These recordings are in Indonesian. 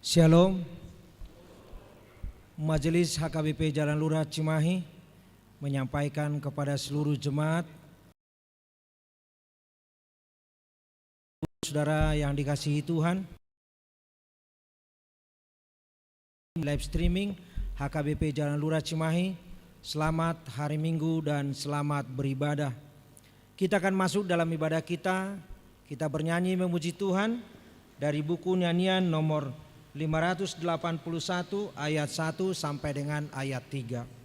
Shalom. Majelis HKBP Jalan Lurah Cimahi menyampaikan kepada seluruh jemaat, saudara yang dikasihi Tuhan, live streaming HKBP Jalan Lurah Cimahi, selamat hari Minggu dan selamat beribadah. Kita akan masuk dalam ibadah kita bernyanyi memuji Tuhan dari buku nyanyian nomor 581 ayat 1 sampai dengan ayat 3.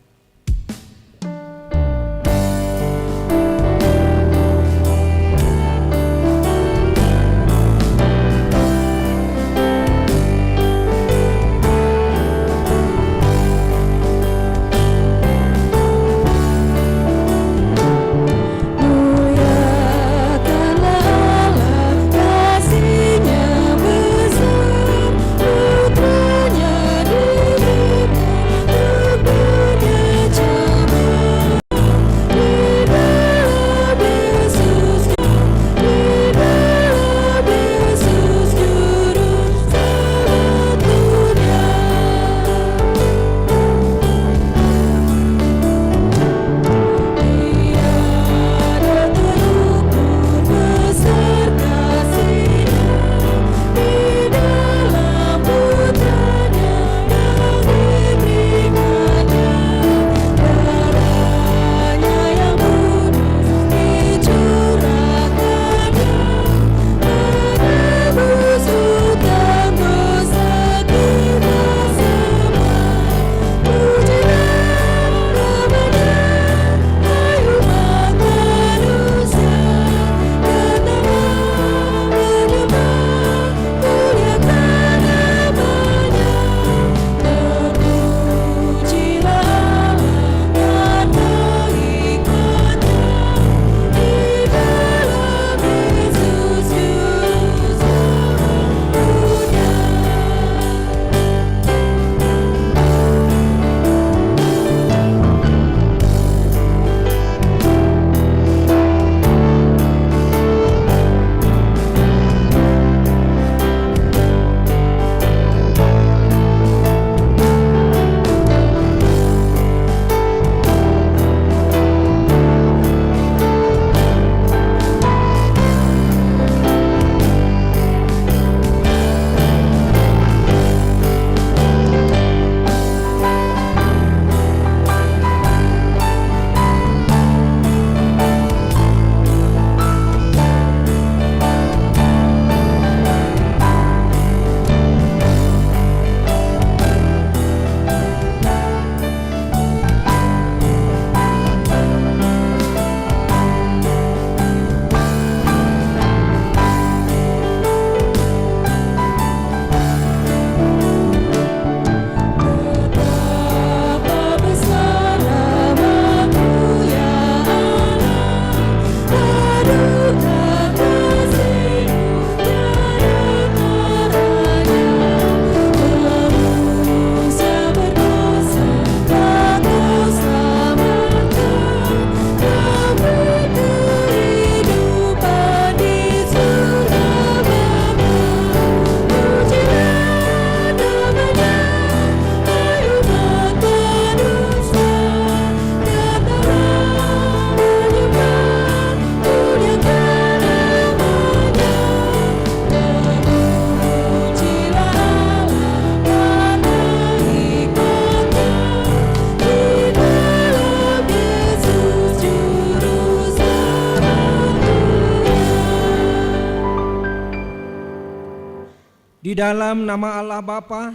Di dalam nama Allah Bapa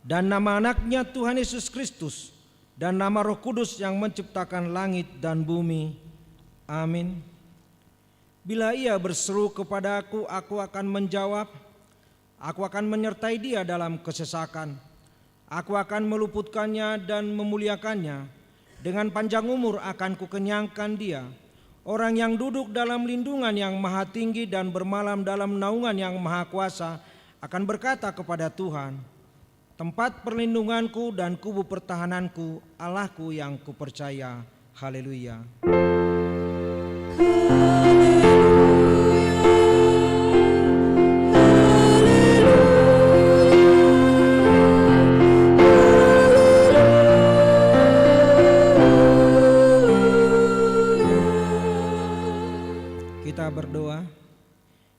dan nama anaknya Tuhan Yesus Kristus dan nama Roh Kudus yang menciptakan langit dan bumi. Amin. Bila ia berseru kepadaku, aku akan menjawab. Aku akan menyertai dia dalam kesesakan. Aku akan meluputkannya dan memuliakannya. Dengan panjang umur akan kukenyangkan dia. Orang yang duduk dalam lindungan yang maha tinggi dan bermalam dalam naungan yang maha kuasa akan berkata kepada Tuhan, tempat perlindunganku dan kubu pertahananku, Allahku yang kupercaya. Haleluya.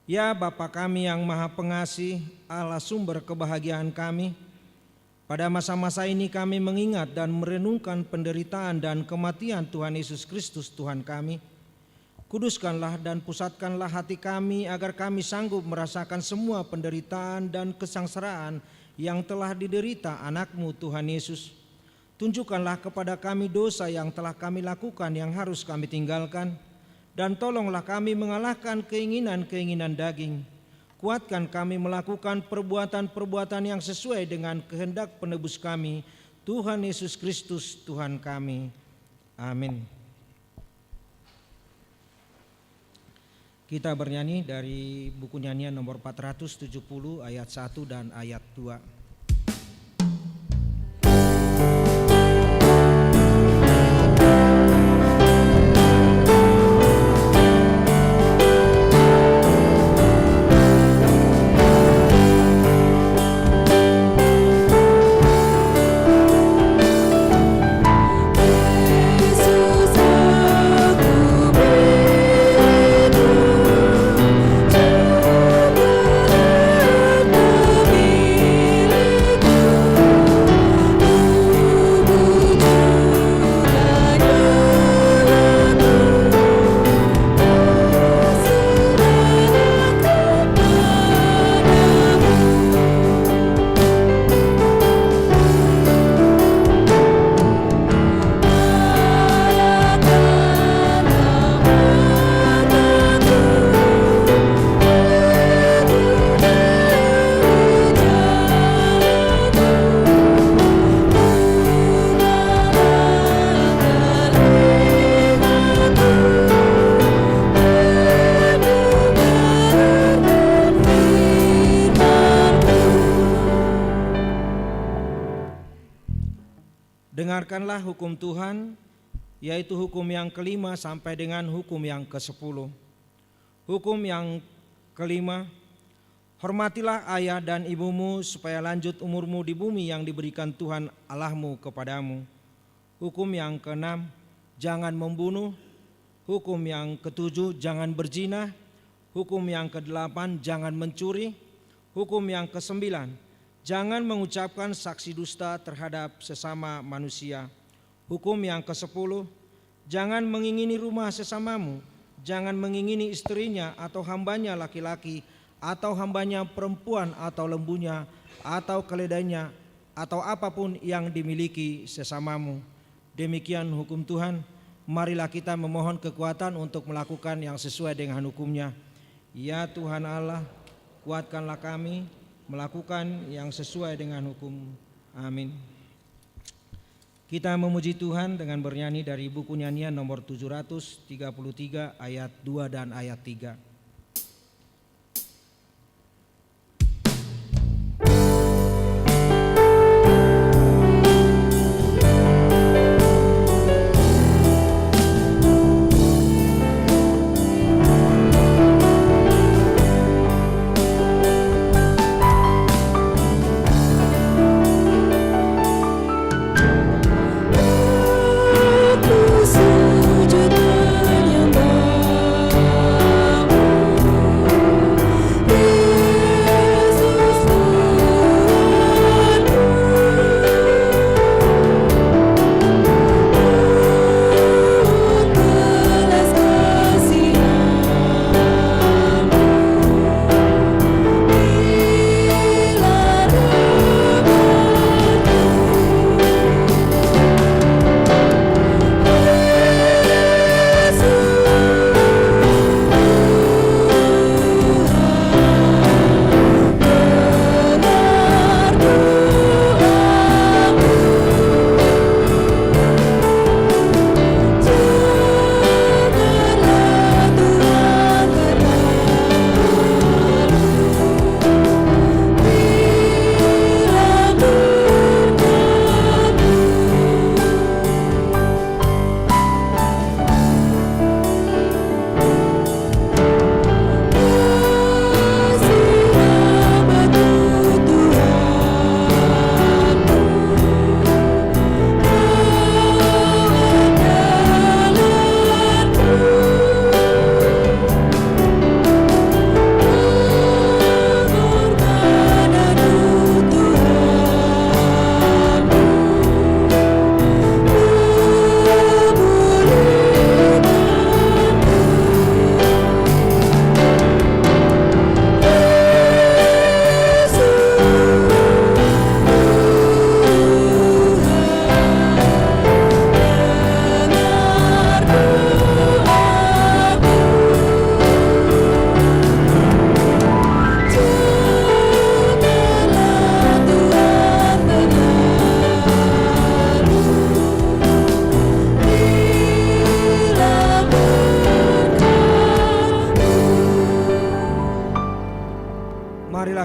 Ya Bapa kami yang Maha Pengasih, Allah sumber kebahagiaan kami, pada masa-masa ini kami mengingat dan merenungkan penderitaan dan kematian Tuhan Yesus Kristus Tuhan kami. Kuduskanlah dan pusatkanlah hati kami agar kami sanggup merasakan semua penderitaan dan kesengsaraan yang telah diderita anak-Mu Tuhan Yesus. Tunjukkanlah kepada kami dosa yang telah kami lakukan yang harus kami tinggalkan, dan tolonglah kami mengalahkan keinginan-keinginan daging. Kuatkan kami melakukan perbuatan-perbuatan yang sesuai dengan kehendak penebus kami, Tuhan Yesus Kristus Tuhan kami. Amin. Kita bernyanyi dari buku nyanyian nomor 470 ayat 1 dan ayat 2. Dengarkanlah hukum Tuhan, yaitu hukum yang kelima sampai dengan hukum yang ke-10. Hukum yang kelima, hormatilah ayah dan ibumu supaya lanjut umurmu di bumi yang diberikan Tuhan Allahmu kepadamu. Hukum yang ke-6, jangan membunuh. Hukum yang ke-7, jangan berzina. Hukum yang ke-8, jangan mencuri. Hukum yang ke-9, jangan mengucapkan saksi dusta terhadap sesama manusia. Hukum yang ke-10, jangan mengingini rumah sesamamu, jangan mengingini istrinya atau hambanya laki-laki, atau hambanya perempuan, atau lembunya, atau keledainya, atau apapun yang dimiliki sesamamu. Demikian hukum Tuhan. Marilah kita memohon kekuatan untuk melakukan yang sesuai dengan hukumnya. Ya Tuhan Allah, kuatkanlah kami melakukan yang sesuai dengan hukum. Amin. Kita memuji Tuhan dengan bernyanyi dari buku nyanyian nomor 733 ayat 2 dan ayat 3. Sujud menyembah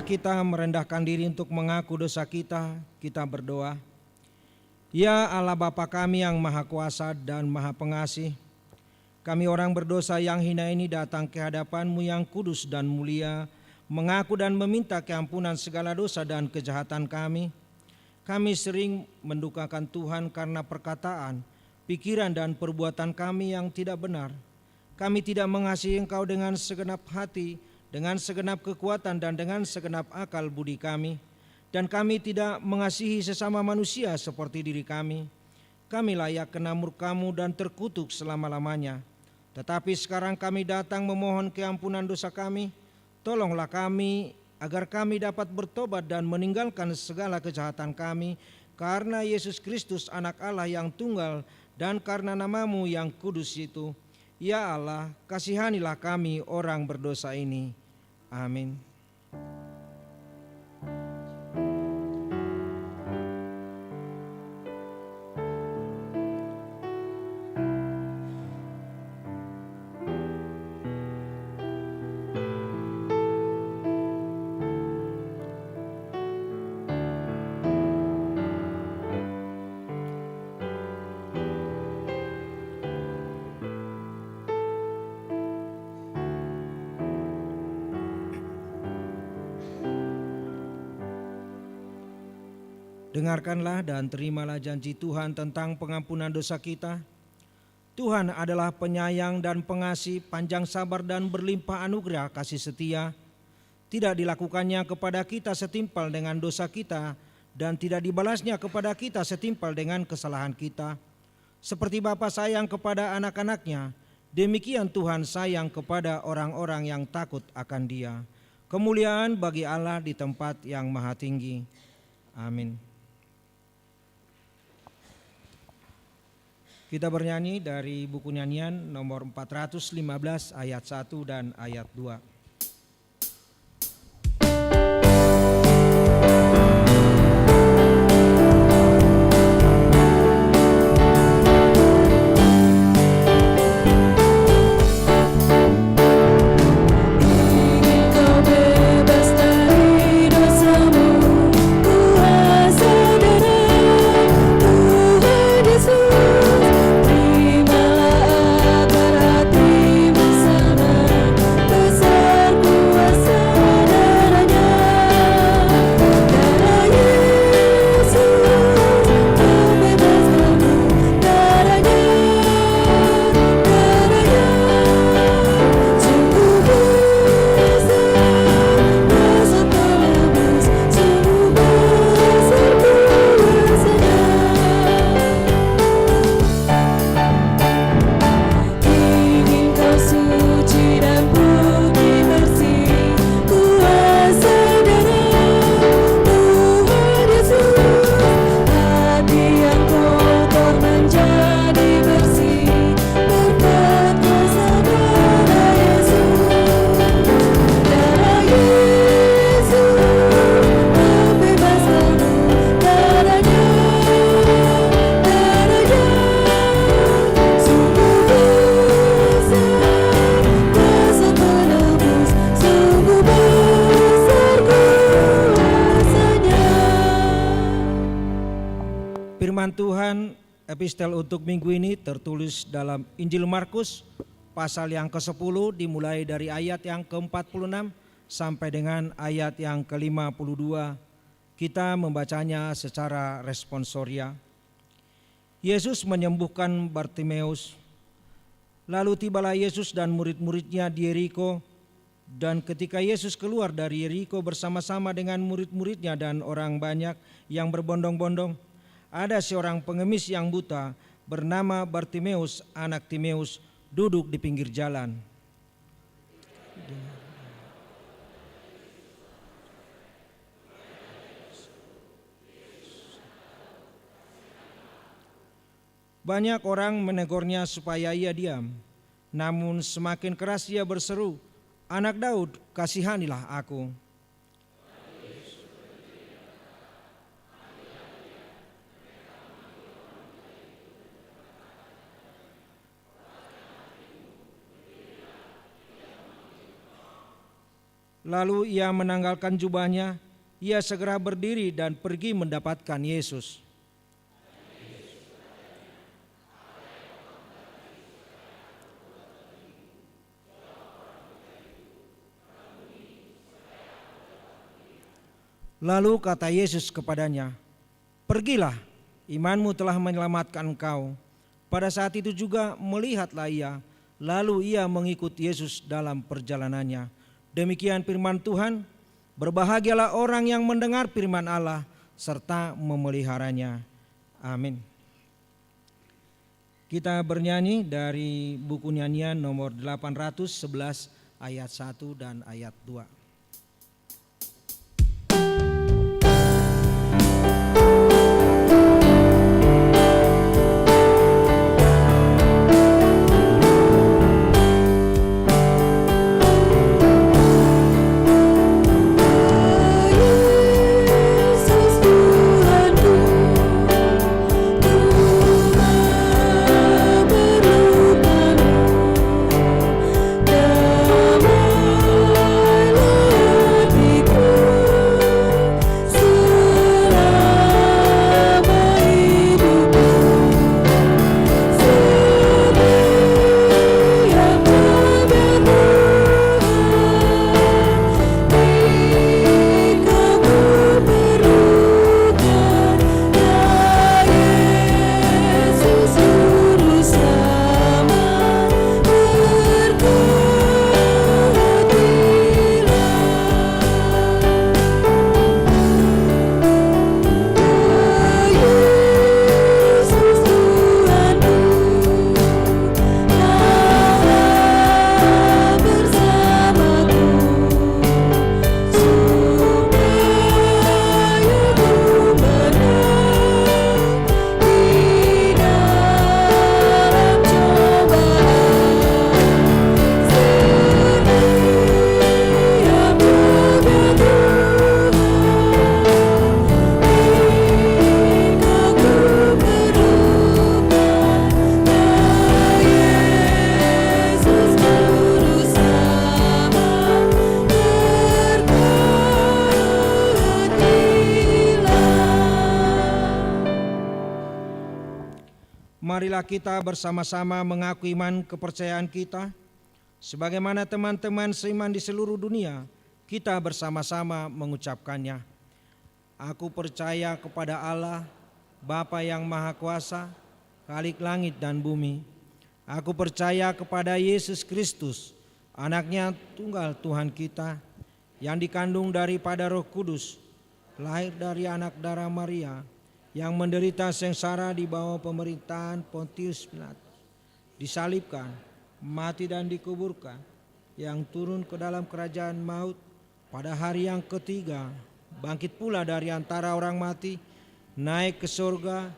kita merendahkan diri untuk mengaku dosa kita, kita berdoa. Ya Allah Bapa kami yang Maha Kuasa dan Maha Pengasih, kami orang berdosa yang hina ini datang ke hadapan-Mu yang kudus dan mulia, mengaku dan meminta keampunan segala dosa dan kejahatan kami. Kami sering mendukakan Tuhan karena perkataan, pikiran dan perbuatan kami yang tidak benar. Kami tidak mengasihi Engkau dengan segenap hati, dengan segenap kekuatan dan dengan segenap akal budi kami. Dan kami tidak mengasihi sesama manusia seperti diri kami. Kami layak kena murka-Mu dan terkutuk selama-lamanya. Tetapi sekarang kami datang memohon keampunan dosa kami. Tolonglah kami agar kami dapat bertobat dan meninggalkan segala kejahatan kami, karena Yesus Kristus anak Allah yang tunggal dan karena nama-Mu yang kudus itu. Ya Allah, kasihanilah kami orang berdosa ini. Amin. Dengarkanlah dan terimalah janji Tuhan tentang pengampunan dosa kita. Tuhan adalah penyayang dan pengasih, panjang sabar dan berlimpah anugerah kasih setia. Tidak dilakukannya kepada kita setimpal dengan dosa kita, dan tidak dibalasnya kepada kita setimpal dengan kesalahan kita. Seperti Bapa sayang kepada anak-anaknya, demikian Tuhan sayang kepada orang-orang yang takut akan Dia. Kemuliaan bagi Allah di tempat yang maha tinggi. Amin. Kita bernyanyi dari buku nyanyian nomor 415 ayat 1 dan ayat 2. Firman Tuhan epistel untuk minggu ini tertulis dalam Injil Markus pasal yang ke-10 dimulai dari ayat yang ke-46 sampai dengan ayat yang ke-52. Kita membacanya secara responsoria. Yesus menyembuhkan Bartimeus. Lalu tibalah Yesus dan murid-muridnya di Yeriko, dan ketika Yesus keluar dari Yeriko bersama-sama dengan murid-muridnya dan orang banyak yang berbondong-bondong, ada seorang pengemis yang buta bernama Bartimeus, anak Timeus, duduk di pinggir jalan. Banyak orang menegurnya supaya ia diam, namun semakin keras ia berseru, "Anak Daud, kasihanilah aku." Lalu ia menanggalkan jubahnya, ia segera berdiri dan pergi mendapatkan Yesus. Lalu kata Yesus kepadanya, "Pergilah, imanmu telah menyelamatkan engkau." Pada saat itu juga melihatlah ia, lalu ia mengikut Yesus dalam perjalanannya. Demikian firman Tuhan. Berbahagialah orang yang mendengar firman Allah serta memeliharanya. Amin. Kita bernyanyi dari buku nyanyian nomor 811 ayat 1 dan ayat 2. Marilah kita bersama-sama mengaku iman kepercayaan kita. Sebagaimana teman-teman seiman di seluruh dunia, kita bersama-sama mengucapkannya. Aku percaya kepada Allah, Bapa yang Maha Kuasa, Khalik langit dan bumi. Aku percaya kepada Yesus Kristus, Anaknya tunggal Tuhan kita, yang dikandung daripada Roh Kudus, lahir dari anak darah Maria, yang menderita sengsara di bawah pemerintahan Pontius Pilatus, disalibkan, mati dan dikuburkan, yang turun ke dalam kerajaan maut, pada hari yang ketiga bangkit pula dari antara orang mati, naik ke surga,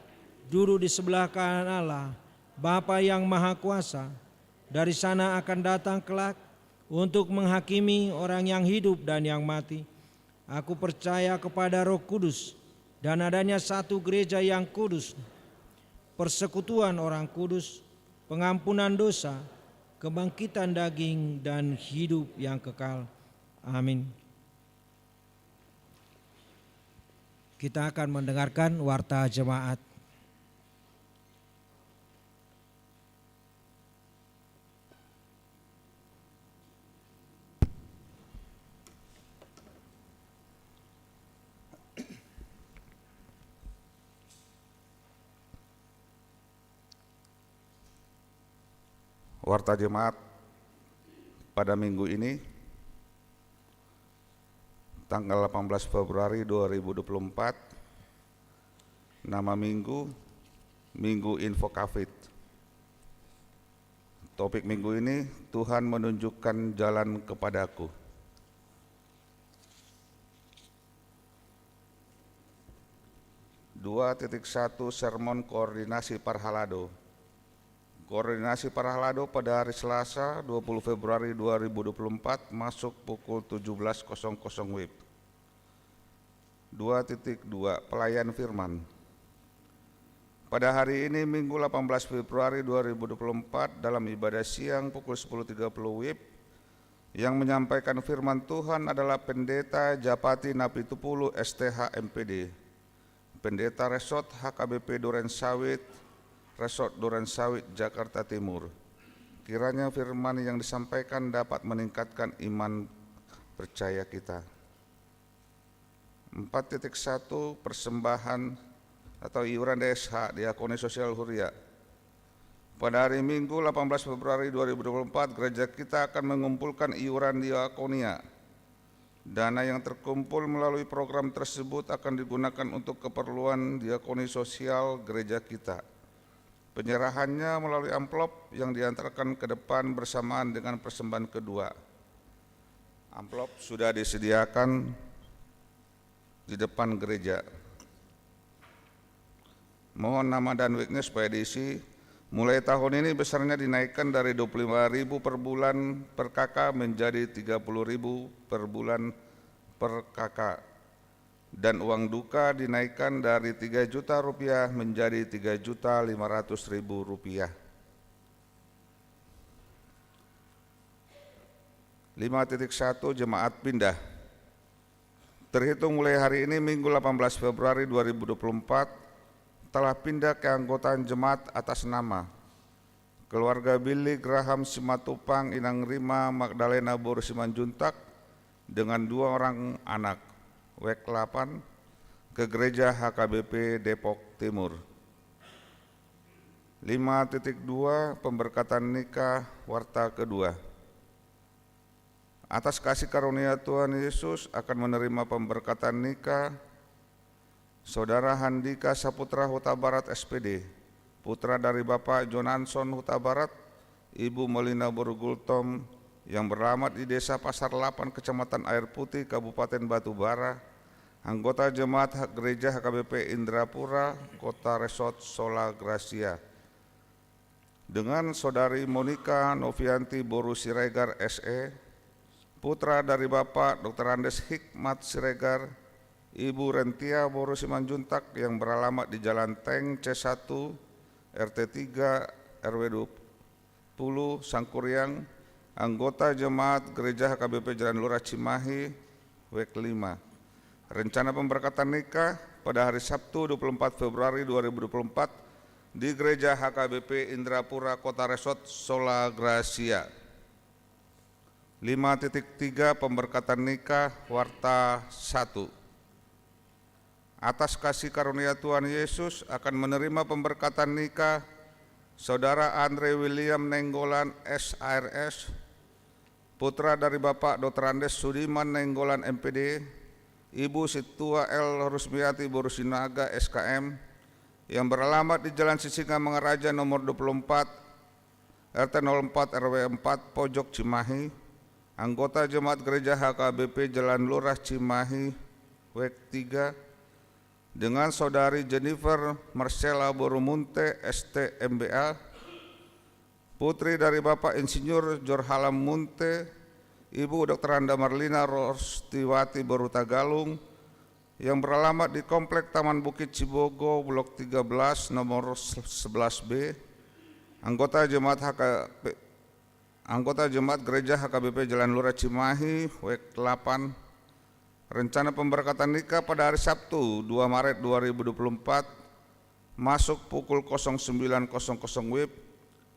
duduk di sebelah kanan Allah, Bapa yang Maha Kuasa. Dari sana akan datang kelak untuk menghakimi orang yang hidup dan yang mati. Aku percaya kepada Roh Kudus dan adanya satu gereja yang kudus, persekutuan orang kudus, pengampunan dosa, kebangkitan daging dan hidup yang kekal. Amin. Kita akan mendengarkan warta jemaat. Warta jemaat pada minggu ini tanggal 18 Februari 2024, nama minggu Info Covid. Topik minggu ini, Tuhan menunjukkan jalan kepadaku. (2.1) Sermon Koordinasi Parhalado. Koordinasi Parhalado pada hari Selasa 20 Februari 2024 masuk pukul 17.00 WIB. 2.2 Pelayan Firman. Pada hari ini Minggu 18 Februari 2024 dalam ibadah siang pukul 10.30 WIB, Yang menyampaikan firman Tuhan adalah Pendeta Japati Napitupulu STH MPD, Pendeta Resort HKBP Durensawit, Resort Durensawit Jakarta Timur. Kiranya firman yang disampaikan dapat meningkatkan iman percaya kita. 4.1 Persembahan atau iuran DSH Diakoni Sosial Huria. Pada hari Minggu 18 Februari 2024, gereja kita akan mengumpulkan iuran diakonia. Dana yang terkumpul melalui program tersebut akan digunakan untuk keperluan diakoni sosial gereja kita. Penyerahannya melalui amplop yang diantarkan ke depan bersamaan dengan persembahan kedua. Amplop sudah disediakan di depan gereja. Mohon nama dan weeknya supaya diisi. Mulai tahun ini besarnya dinaikkan dari 25.000 per bulan per kakak menjadi 30.000 per bulan per kakak. Dan uang duka dinaikkan dari 3 juta rupiah menjadi 3.500.000 rupiah. 5.1 Jemaat pindah. Terhitung mulai hari ini Minggu 18 Februari 2024, telah pindah keanggotaan jemaat atas nama keluarga Billy Graham Simatupang Inang Rima Magdalena Boru Simanjuntak dengan 2 orang anak WEK 8 ke gereja HKBP Depok Timur. 5.2 Pemberkatan nikah warta kedua. Atas kasih karunia Tuhan Yesus akan menerima pemberkatan nikah Saudara Handika Saputra Huta Barat SPD, putra dari Bapak Jonanson Huta Barat, Ibu Melina Borugultom yang beralamat di Desa Pasar 8, Kecamatan Air Putih, Kabupaten Batubara, anggota Jemaat Gereja HKBP Indrapura, Kota Resort Sola Gracia. Dengan Saudari Monika Novianti Boru Siregar SE, putra dari Bapak Dr. Andes Hikmat Siregar, Ibu Rentia Boru Simanjuntak yang beralamat di Jalan Teng C1 RT 3 RW 20 Sangkuriang, anggota Jemaat Gereja HKBP Jalan Lurah Cimahi WEK 5. Rencana pemberkatan nikah pada hari Sabtu 24 Februari 2024 di Gereja HKBP Indrapura Kota Resort Sola Gracia. 5.3 Pemberkatan nikah warta 1. Atas kasih karunia Tuhan Yesus akan menerima pemberkatan nikah Saudara Andre William Nenggolan SARS, putra dari Bapak Dr. Andes Sudiman Nenggolan MPD, Ibu Situa L. Rusmiati Borusinaga SKM, yang beralamat di Jalan Sisinga Mangaraja nomor 24 RT 04 RW 4 Pojok Cimahi, anggota Jemaat Gereja HKBP Jalan Lurah Cimahi WEK 3, dengan Saudari Jennifer Marcella Borumunte ST MBA, putri dari Bapak Insinyur Jorhalam Munte, Ibu Dr. Anda Marlina Rostiwati Borutagalung, yang beralamat di Komplek Taman Bukit Cibogo Blok 13 nomor 11B, anggota Jemaat Gereja HKBP Jalan Lurah Cimahi WEK 8. Rencana pemberkatan nikah pada hari Sabtu 2 Maret 2024 masuk pukul 09.00 WIB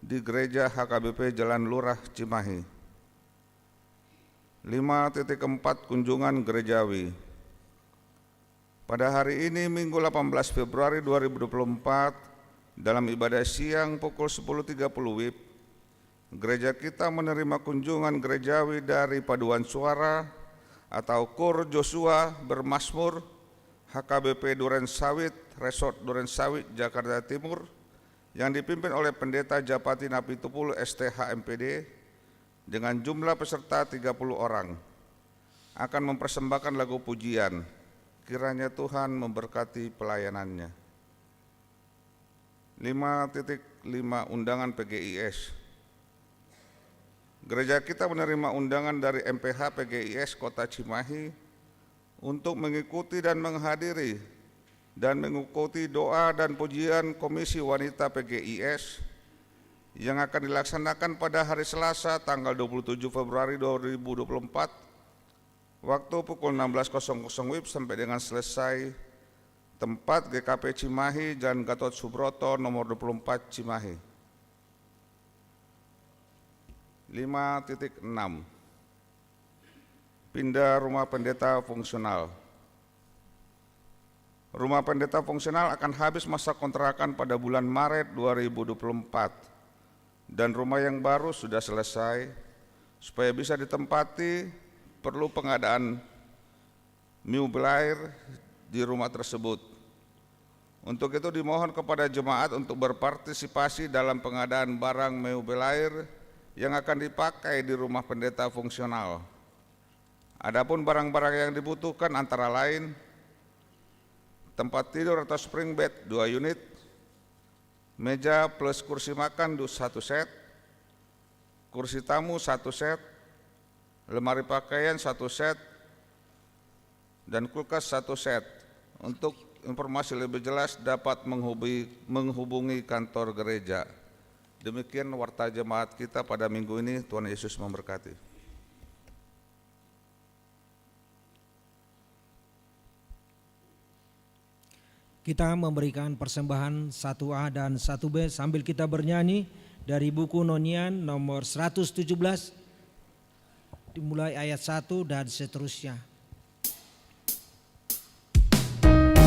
di Gereja HKBP Jalan Lurah Cimahi. 5.4 Kunjungan gerejawi. Pada hari ini Minggu 18 Februari 2024 dalam ibadah siang pukul 10.30 WIB, gereja kita menerima kunjungan gerejawi dari Paduan Suara atau Kur Joshua Bermasmur HKBP Durensawit, Resort Durensawit Jakarta Timur, yang dipimpin oleh Pendeta Japati Napitupulu STH MPD dengan jumlah peserta 30 orang, akan mempersembahkan lagu pujian. Kiranya Tuhan memberkati pelayanannya. 5.5 Undangan PGIS. Gereja kita menerima undangan dari MPH PGIS Kota Cimahi untuk mengikuti dan menghadiri dan mengikuti doa dan pujian Komisi Wanita PGIS yang akan dilaksanakan pada hari Selasa tanggal 27 Februari 2024 waktu pukul 16.00 WIB sampai dengan selesai. Tempat GKP Cimahi, Jalan Gatot Subroto nomor 24 Cimahi. 5.6 Pindah rumah pendeta fungsional. Rumah pendeta fungsional akan habis masa kontrakan pada bulan Maret 2024 dan rumah yang baru sudah selesai. Supaya bisa ditempati perlu pengadaan meubilair di rumah tersebut. Untuk itu dimohon kepada jemaat untuk berpartisipasi dalam pengadaan barang meubilair yang akan dipakai di rumah pendeta fungsional. Adapun barang-barang yang dibutuhkan antara lain tempat tidur atau spring bed 2 unit, meja plus kursi makan 1 set, kursi tamu 1 set, lemari pakaian 1 set, dan kulkas 1 set. Untuk informasi lebih jelas dapat menghubungi kantor gereja. Demikian warta jemaat kita pada minggu ini. Tuhan Yesus memberkati. Kita memberikan persembahan 1A dan 1B sambil kita bernyanyi dari buku Nonian nomor 117 dimulai ayat 1 dan seterusnya. Kita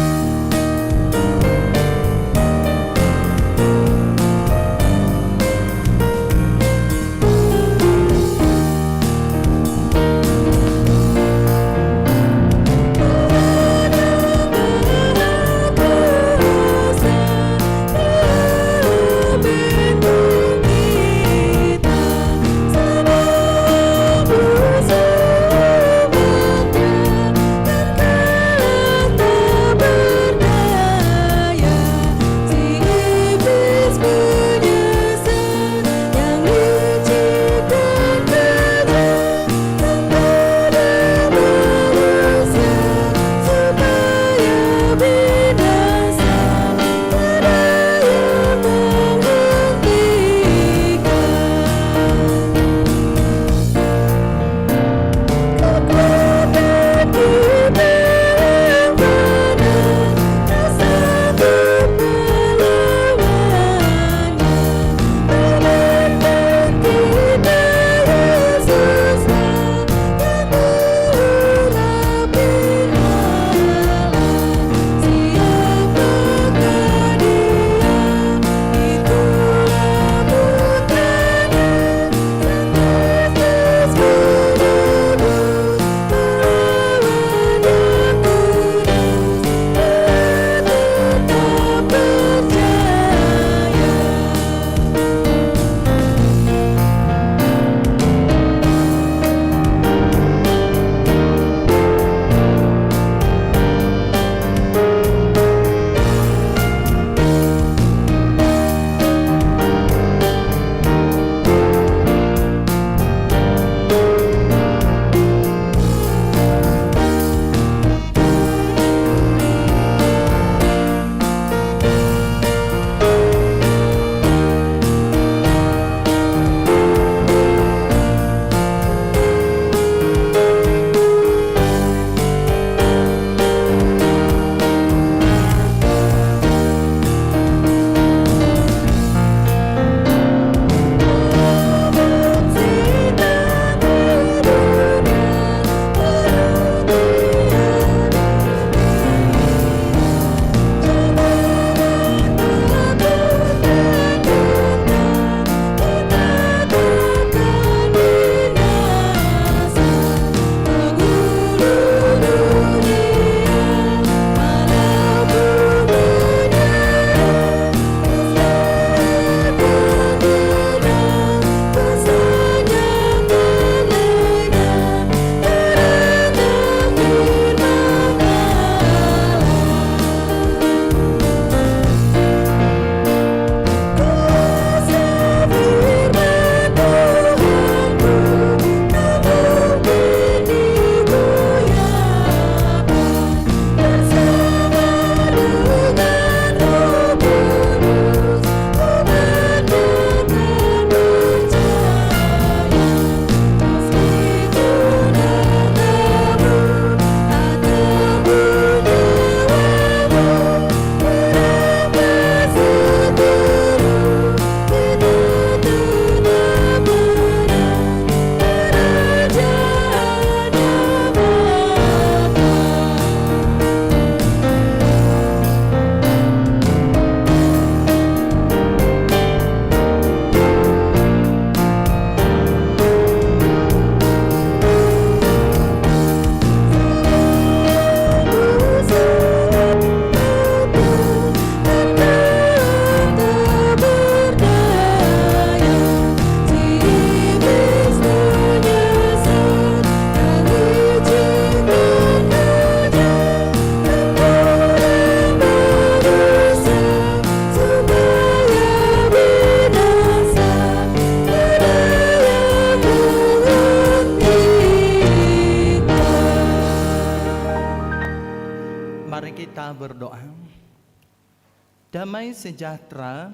Damai sejahtera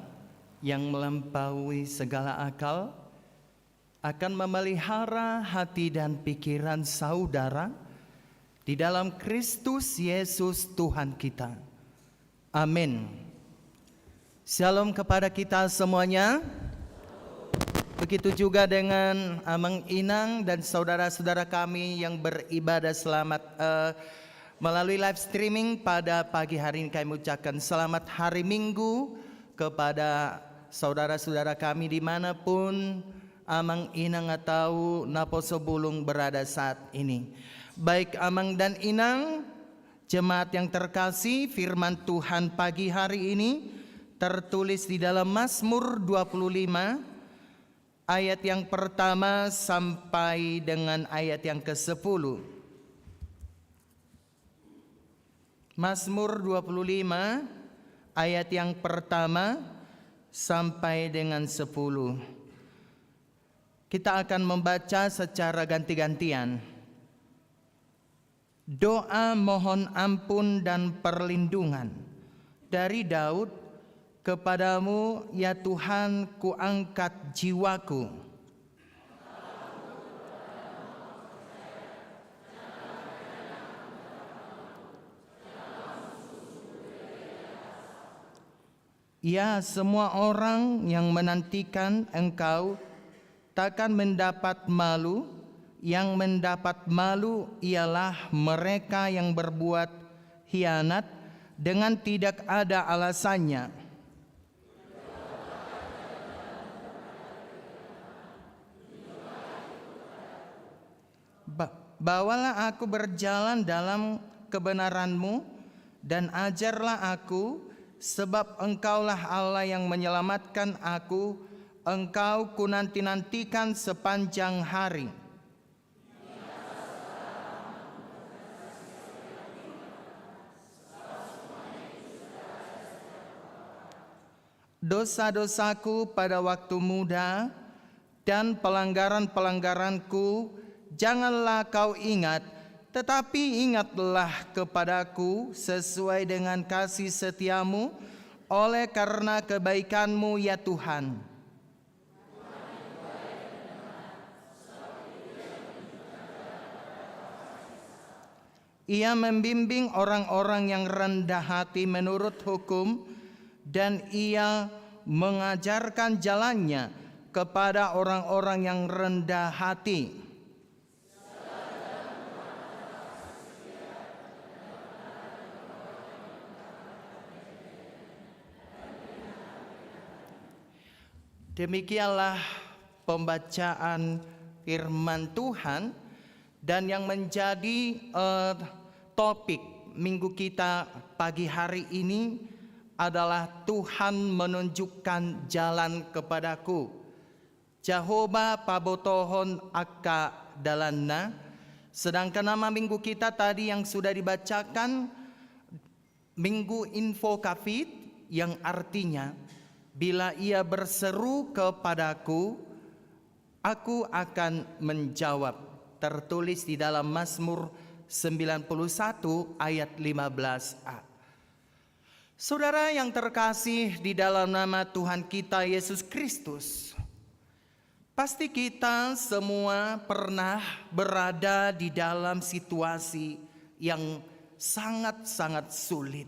yang melampaui segala akal akan memelihara hati dan pikiran saudara di dalam Kristus Yesus Tuhan kita. Amin. Shalom kepada kita semuanya. Begitu juga dengan Amang Inang dan saudara-saudara kami yang beribadah selamat melalui live streaming pada pagi hari ini. Kami ucapkan selamat hari Minggu kepada saudara-saudara kami dimanapun Amang Inang atau Naposo Bulung berada saat ini. Baik Amang dan Inang, jemaat yang terkasih, firman Tuhan pagi hari ini tertulis di dalam Mazmur 25 ayat yang pertama sampai dengan ayat yang ke-10. Mazmur 25 ayat yang pertama sampai dengan 10. Kita akan membaca secara ganti-gantian. Doa mohon ampun dan perlindungan dari Daud. Kepadamu ya Tuhan kuangkat jiwaku. Ya, semua orang yang menantikan Engkau takkan mendapat malu. Yang mendapat malu ialah mereka yang berbuat khianat dengan tidak ada alasannya. Bawalah aku berjalan dalam kebenaran-Mu dan ajarlah aku, sebab Engkaulah Allah yang menyelamatkan aku. Engkau kunanti-nantikan sepanjang hari. Dosa-dosaku pada waktu muda dan pelanggaran-pelanggaranku janganlah kau ingat, tetapi ingatlah kepadaku sesuai dengan kasih setiamu, oleh karena kebaikanmu ya Tuhan. Ia membimbing orang-orang yang rendah hati menurut hukum, dan ia mengajarkan jalannya kepada orang-orang yang rendah hati. Demikianlah pembacaan firman Tuhan, dan yang menjadi topik minggu kita pagi hari ini adalah Tuhan menunjukkan jalan kepadaku. Jehovah pabotohon akka dalanna. Sedangkan nama minggu kita tadi yang sudah dibacakan, Minggu Info Kafid, yang artinya bila ia berseru kepadaku, aku akan menjawab. Tertulis di dalam Mazmur 91 ayat 15a. Saudara yang terkasih di dalam nama Tuhan kita Yesus Kristus, pasti kita semua pernah berada di dalam situasi yang sangat-sangat sulit.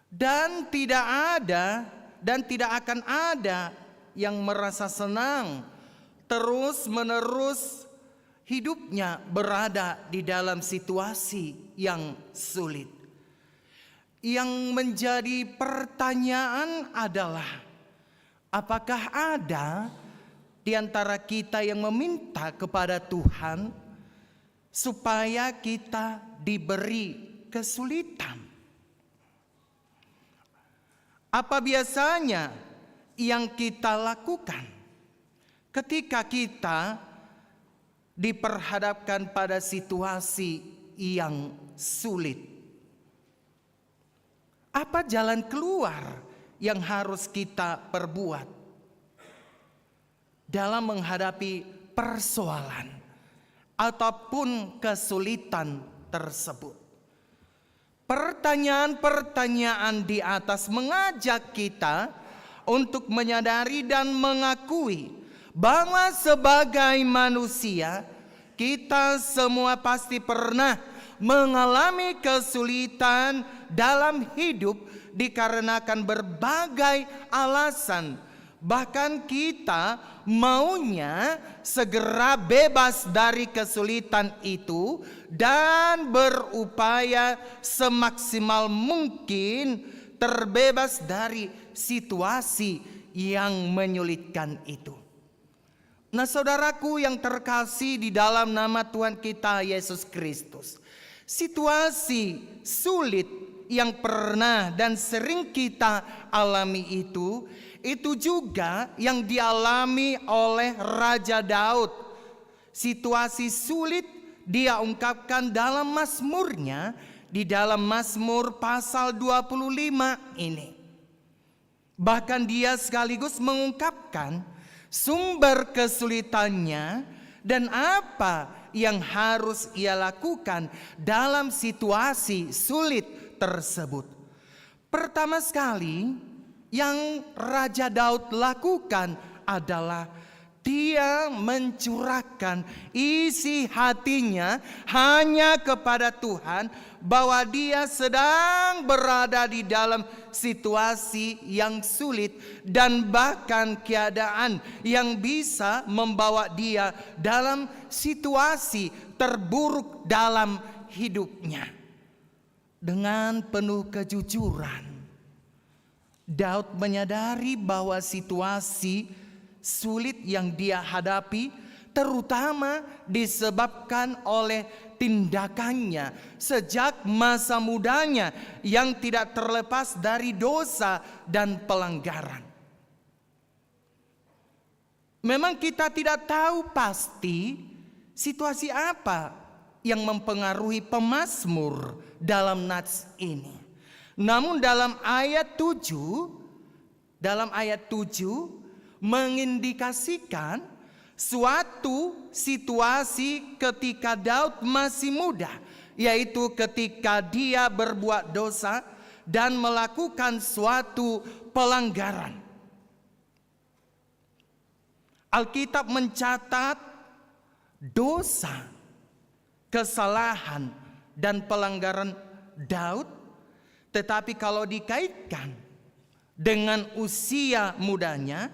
Dan tidak ada dan tidak akan ada yang merasa senang terus-menerus hidupnya berada di dalam situasi yang sulit. Yang menjadi pertanyaan adalah, apakah ada di antara kita yang meminta kepada Tuhan supaya kita diberi kesulitan? Apa biasanya yang kita lakukan ketika kita diperhadapkan pada situasi yang sulit? Apa jalan keluar yang harus kita perbuat dalam menghadapi persoalan ataupun kesulitan tersebut? Pertanyaan-pertanyaan di atas mengajak kita untuk menyadari dan mengakui bahwa sebagai manusia kita semua pasti pernah mengalami kesulitan dalam hidup dikarenakan berbagai alasan. Bahkan kita maunya segera bebas dari kesulitan itu dan berupaya semaksimal mungkin terbebas dari situasi yang menyulitkan itu. Nah, saudaraku yang terkasih di dalam nama Tuhan kita Yesus Kristus, situasi sulit yang pernah dan sering kita alami itu juga yang dialami oleh Raja Daud. Situasi sulit dia ungkapkan dalam Mazmurnya, di dalam Mazmur pasal 25 ini. Bahkan dia sekaligus mengungkapkan sumber kesulitannya dan apa yang harus ia lakukan dalam situasi sulit tersebut. Pertama sekali, yang Raja Daud lakukan adalah dia mencurahkan isi hatinya hanya kepada Tuhan, bahwa dia sedang berada di dalam situasi yang sulit dan bahkan keadaan yang bisa membawa dia dalam situasi terburuk dalam hidupnya. Dengan penuh kejujuran, Daud menyadari bahwa situasi sulit yang dia hadapi terutama disebabkan oleh tindakannya sejak masa mudanya yang tidak terlepas dari dosa dan pelanggaran. Memang kita tidak tahu pasti situasi apa yang mempengaruhi pemazmur dalam nats ini. Namun dalam ayat 7 mengindikasikan suatu situasi ketika Daud masih muda, yaitu ketika dia berbuat dosa dan melakukan suatu pelanggaran. Alkitab mencatat dosa, kesalahan dan pelanggaran Daud. Tetapi kalau dikaitkan dengan usia mudanya,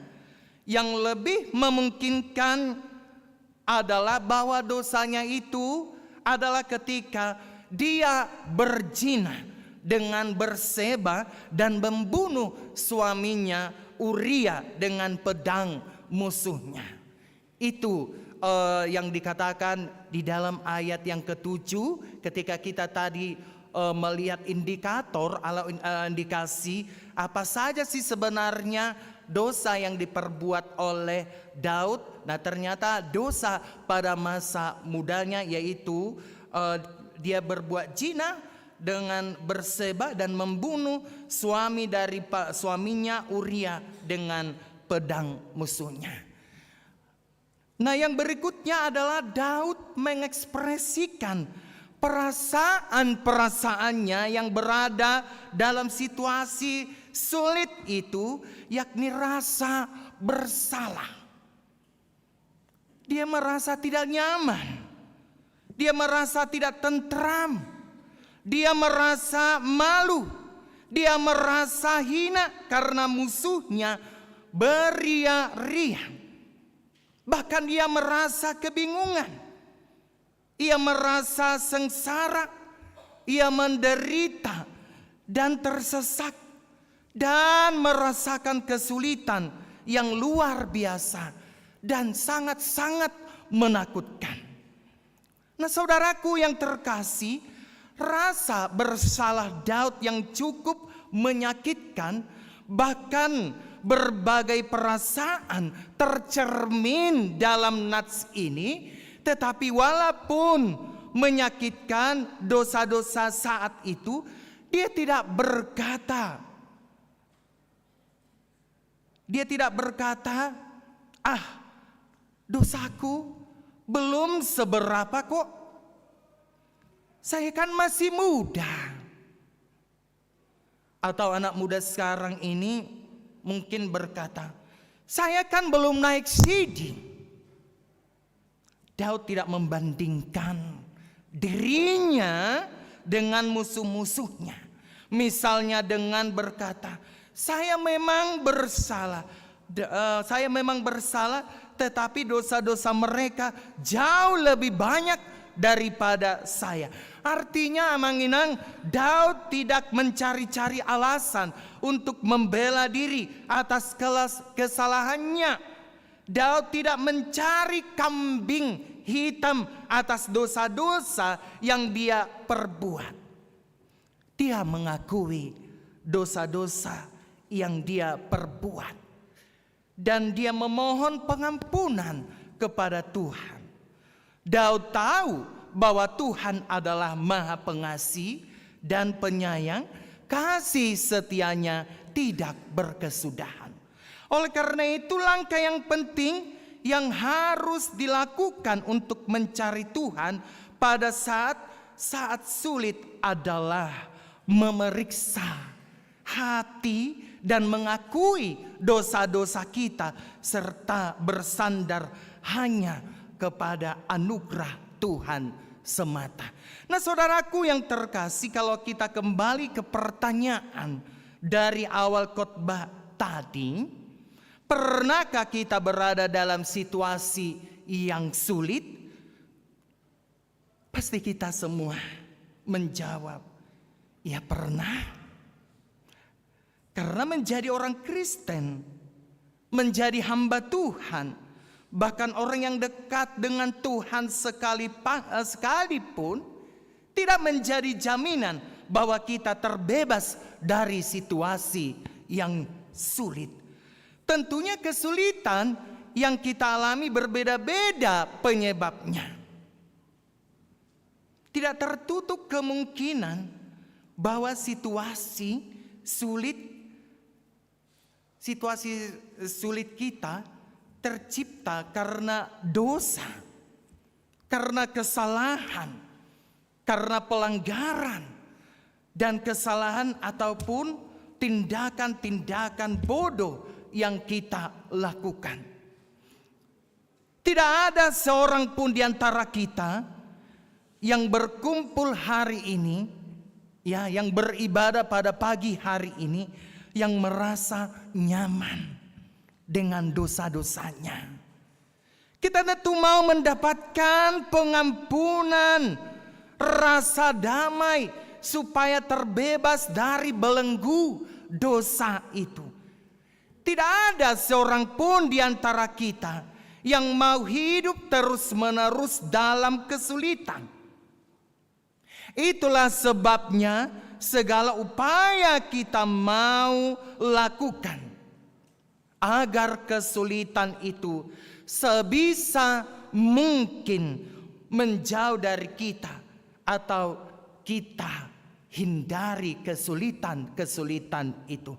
yang lebih memungkinkan adalah bahwa dosanya itu adalah ketika dia berzina dengan Batseba dan membunuh suaminya Uria dengan pedang musuhnya. Itu yang dikatakan di dalam ayat yang ke-7 ketika kita tadi melihat indikator atau indikasi apa saja sih sebenarnya dosa yang diperbuat oleh Daud. Nah, ternyata dosa pada masa mudanya yaitu dia berbuat zina dengan Batseba dan membunuh suami dari suaminya Uria dengan pedang musuhnya. Nah, yang berikutnya adalah Daud mengekspresikan perasaan-perasaannya yang berada dalam situasi sulit itu, yakni rasa bersalah. Dia merasa tidak nyaman, dia merasa tidak tentram, dia merasa malu, dia merasa hina karena musuhnya beria-ria. Bahkan dia merasa kebingungan. Ia merasa sengsara, ia menderita dan tersesat dan merasakan kesulitan yang luar biasa dan sangat-sangat menakutkan. Nah, saudaraku yang terkasih, rasa bersalah Daud yang cukup menyakitkan, bahkan berbagai perasaan tercermin dalam nats ini. Tetapi walaupun menyakitkan dosa-dosa saat itu, dia tidak berkata, dosaku belum seberapa kok. Saya kan masih muda. Atau anak muda sekarang ini mungkin berkata, saya kan belum naik CD. Daud tidak membandingkan dirinya dengan musuh-musuhnya. Misalnya dengan berkata, saya memang bersalah, tetapi dosa-dosa mereka jauh lebih banyak daripada saya. Artinya Manginang, Daud tidak mencari-cari alasan untuk membela diri atas kesalahannya. Daud tidak mencari kambing hitam atas dosa-dosa yang dia perbuat. Dia mengakui dosa-dosa yang dia perbuat, dan dia memohon pengampunan kepada Tuhan. Daud tahu bahwa Tuhan adalah Maha Pengasih dan Penyayang, kasih setianya tidak berkesudahan. Oleh karena itu, langkah yang penting yang harus dilakukan untuk mencari Tuhan pada saat sulit adalah memeriksa hati dan mengakui dosa-dosa kita, serta bersandar hanya kepada anugerah Tuhan semata. Nah, saudaraku yang terkasih, kalau kita kembali ke pertanyaan dari awal khotbah tadi, pernahkah kita berada dalam situasi yang sulit? Pasti kita semua menjawab, ya pernah. Karena menjadi orang Kristen, menjadi hamba Tuhan, bahkan orang yang dekat dengan Tuhan sekalipun, tidak menjadi jaminan bahwa kita terbebas dari situasi yang sulit. Tentunya kesulitan yang kita alami berbeda-beda penyebabnya. Tidak tertutup kemungkinan bahwa situasi sulit kita tercipta karena dosa, karena kesalahan, karena pelanggaran dan kesalahan ataupun tindakan-tindakan bodoh yang kita lakukan. Tidak ada seorang pun di antara kita yang berkumpul hari ini, ya, yang beribadah pada pagi hari ini, yang merasa nyaman dengan dosa-dosanya. Kita tentu mau mendapatkan pengampunan, rasa damai, supaya terbebas dari belenggu dosa itu. Tidak ada seorang pun di antara kita yang mau hidup terus-menerus dalam kesulitan. Itulah sebabnya segala upaya kita mau lakukan agar kesulitan itu sebisa mungkin menjauh dari kita, atau kita hindari kesulitan itu.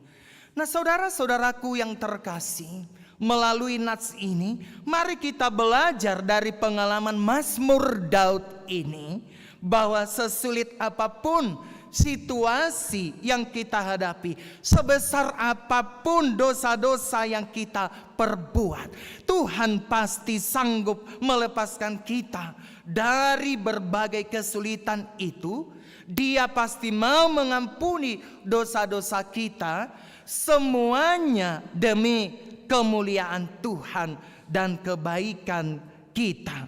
Nah, saudara-saudaraku yang terkasih, melalui nats ini mari kita belajar dari pengalaman Mazmur Daud ini, bahwa sesulit apapun situasi yang kita hadapi, sebesar apapun dosa-dosa yang kita perbuat, Tuhan pasti sanggup melepaskan kita dari berbagai kesulitan itu. Dia pasti mau mengampuni dosa-dosa kita, semuanya demi kemuliaan Tuhan dan kebaikan kita.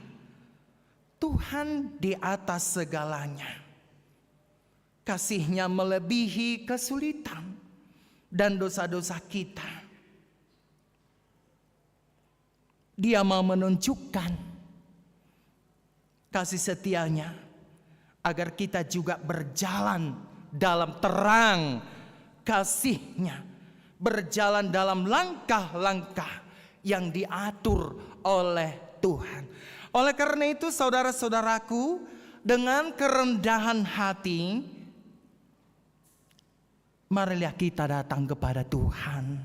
Tuhan di atas segalanya. Kasih-Nya melebihi kesulitan dan dosa-dosa kita. Dia mau menunjukkan kasih setia-Nya agar kita juga berjalan dalam terang kasih-Nya, berjalan dalam langkah-langkah yang diatur oleh Tuhan. Oleh karena itu, saudara-saudaraku, dengan kerendahan hati, marilah kita datang kepada Tuhan,